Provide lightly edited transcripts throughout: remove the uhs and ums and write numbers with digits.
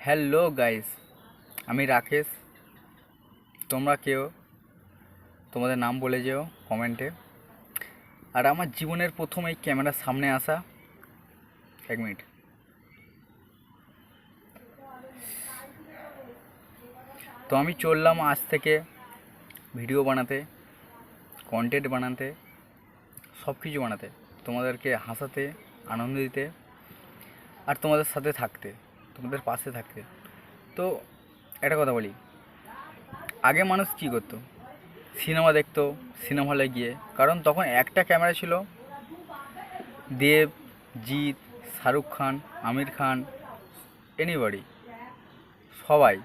Hello guys, আমি রাকেশ। তোমরা কেউ তোমাদের নাম বলে যেও কমেন্টে। আর আমার জীবনের প্রথম এই ক্যামেরার সামনে আসা। এক মিনিট। তো আমি চললাম আজ থেকে ভিডিও বানাতে, কন্টেন্ট বানাতে, সব কিছু বানাতে, তোমাদেরকে হাসাতে, আনন্দ দিতে, আর তোমাদের সাথে থাকতে, তোমাদের পাশে থাকতে। তো একটা কথা বলি, আগে মানুষ কী করতো? সিনেমা দেখতো সিনেমা হলে গিয়ে, কারণ তখন একটা ক্যামেরা ছিল। দেব, জিৎ, শাহরুখ খান, আমির খান, এনিবডি, সবাই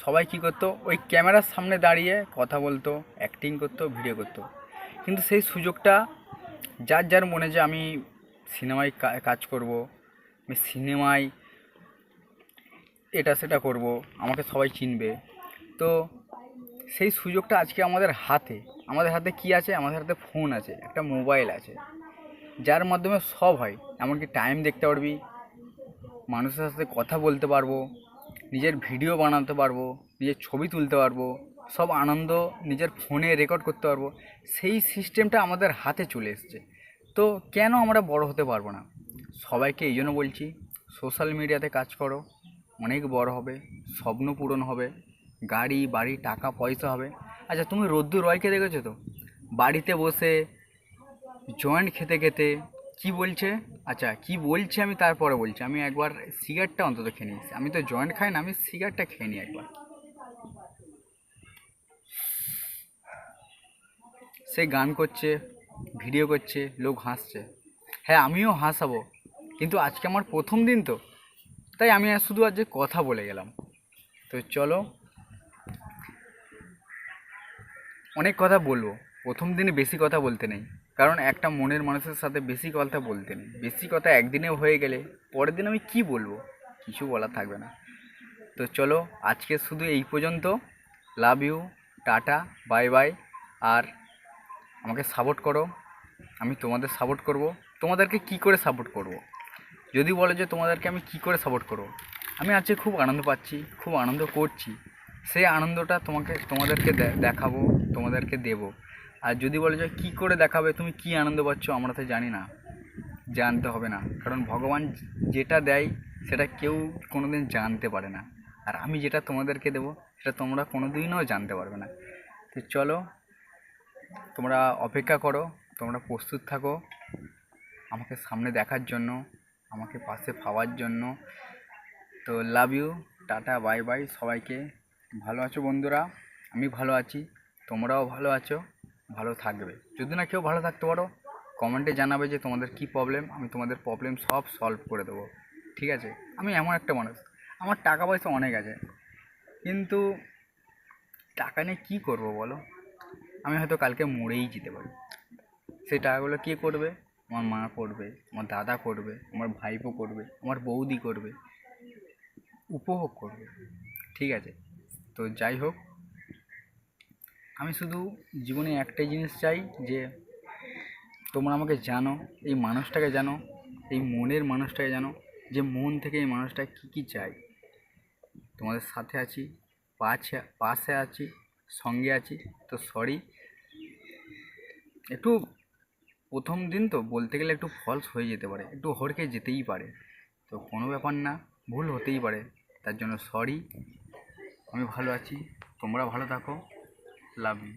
সবাই কী করতো? ওই ক্যামেরার সামনে দাঁড়িয়ে কথা বলতো, অ্যাক্টিং করতো, ভিডিও করতো। কিন্তু সেই সুযোগটা যার যার মনে যে আমি সিনেমায় কাজ করব, আমি সিনেমায় এটা সেটা করব, আমাকে সবাই চিনবে। তো সেই সুযোগটা আজকে আমাদের হাতে। আমাদের হাতে কী আছে? আমাদের হাতে ফোন আছে, একটা মোবাইল আছে, যার মাধ্যমে সব হয়। এমনকি টাইম দেখতে পারবি, মানুষের সাথে কথা বলতে পারবো, নিজের ভিডিও বানাতে পারবো, নিজের ছবি তুলতে পারবো, সব আনন্দ নিজের ফোনে রেকর্ড করতে পারবো। সেই সিস্টেমটা আমাদের হাতে চলে এসছে। তো কেন আমরা বড় হতে পারবো না? সবাইকে এই জন্য বলছি, সোশ্যাল মিডিয়াতে কাজ করো, অনেক বড় হবে, স্বপ্ন পূরণ হবে, গাড়ি বাড়ি টাকা পয়সা হবে। আচ্ছা, তুমি রোদ্দুর রয়কে দেখেছো তো? বাড়িতে বসে জয়েন্ট খেতে খেতে কি বলছে? আচ্ছা, কি বলছে আমি তারপরে বলছি। আমি একবার সিগারেটটা অন্তত খেয়ে নিয়েছি। আমি তো জয়েন্ট খাই না, আমি সিগারেটটা খেয়ে নিই একবার। সে গান করছে, ভিডিও করছে, লোক হাসছে। হ্যাঁ, আমিও হাসাবো, কিন্তু আজকে আমার প্রথম দিন তো, তাই আমি শুধু আজ কথা বলে গেলাম। তো চলো, অনেক কথা বলবো। প্রথম দিনে বেশি কথা বলতে নেই, কারণ একটা মনের মানুষের সাথে বেশি কথা বলতে নেই। বেশি কথা একদিনে হয়ে গেলে পরের দিন আমি কি বলবো? কিছু বলা থাকবে না। তো চলো, আজকে শুধু এই পর্যন্ত। Love you, tata, bye bye. আর আমাকে সাপোর্ট করো, আমি তোমাদের সাপোর্ট করব। তোমাদেরকে কি করে সাপোর্ট করব? যদি বলো যে তোমাদেরকে আমি কি করে সাপোর্ট করব, আমি আজকে খুব আনন্দ পাচ্ছি, খুব আনন্দ করছি, সেই আনন্দটা তোমাদেরকে দেখাবো, তোমাদেরকে দেবো। আর যদি বলো যে কী করে দেখাবে, তুমি কি আনন্দ পাচ্ছ, আমরা তো জানি না, জানতে হবে না। কারণ ভগবান যেটা দেয় সেটা কেউ কোনো দিন জানতে পারে না। আর আমি যেটা তোমাদেরকে দেবো সেটা তোমরা কোনো দিনও জানতে পারবে না। তো চলো, তোমরা অপেক্ষা করো, তোমরা প্রস্তুত থাকো আমাকে সামনে দেখার জন্য, আমাকে পাশে পাওয়ার জন্য। তো love you, tata, bye bye সবাইকে। ভালো আছো বন্ধুরা? আমি ভালো আছি, তোমরাও ভালো আছো, ভালো থাকবে। যদি না কেউ ভালো থাকতে পারো, কমেন্টে জানাবে যে তোমাদের কি প্রবলেম, আমি তোমাদের প্রবলেম সব সলভ করে দেবো। ঠিক আছে? আমি এমন একটা মানুষ, আমার টাকা পয়সা অনেক আছে, কিন্তু টাকা নিয়ে কী করবো বলো? আমি হয়তো কালকে মরেই যেতে পারি। সেই টাকাগুলো কে করবে? আমার মা করবে, আমার দাদা করবে, আমার ভাইপো করবে, আমার বৌদি করবে, উপভোগ করবে। ঠিক আছে? তো যাই হোক, আমি শুধু জীবনে একটাই জিনিস চাই, যে তোমরা আমাকে জানো, এই মানুষটাকে জানো, এই মনের মানুষটাকে জানো, যে মন থেকে এই মানুষটা কী কী চায়। তোমাদের সাথে আছি, পাশে পাশে আছি, সঙ্গে আছি। তো সরি, একটু প্রথম দিন তো বলতে গেলে একটু ফলস হয়ে যেতে পারে, একটু হড়কে যেতেই পারে। তো কোনো ব্যাপার না, ভুল হতেই পারে, তার জন্য সরি। আমি ভালো আছি, তোমরা ভালো থাকো। Love you.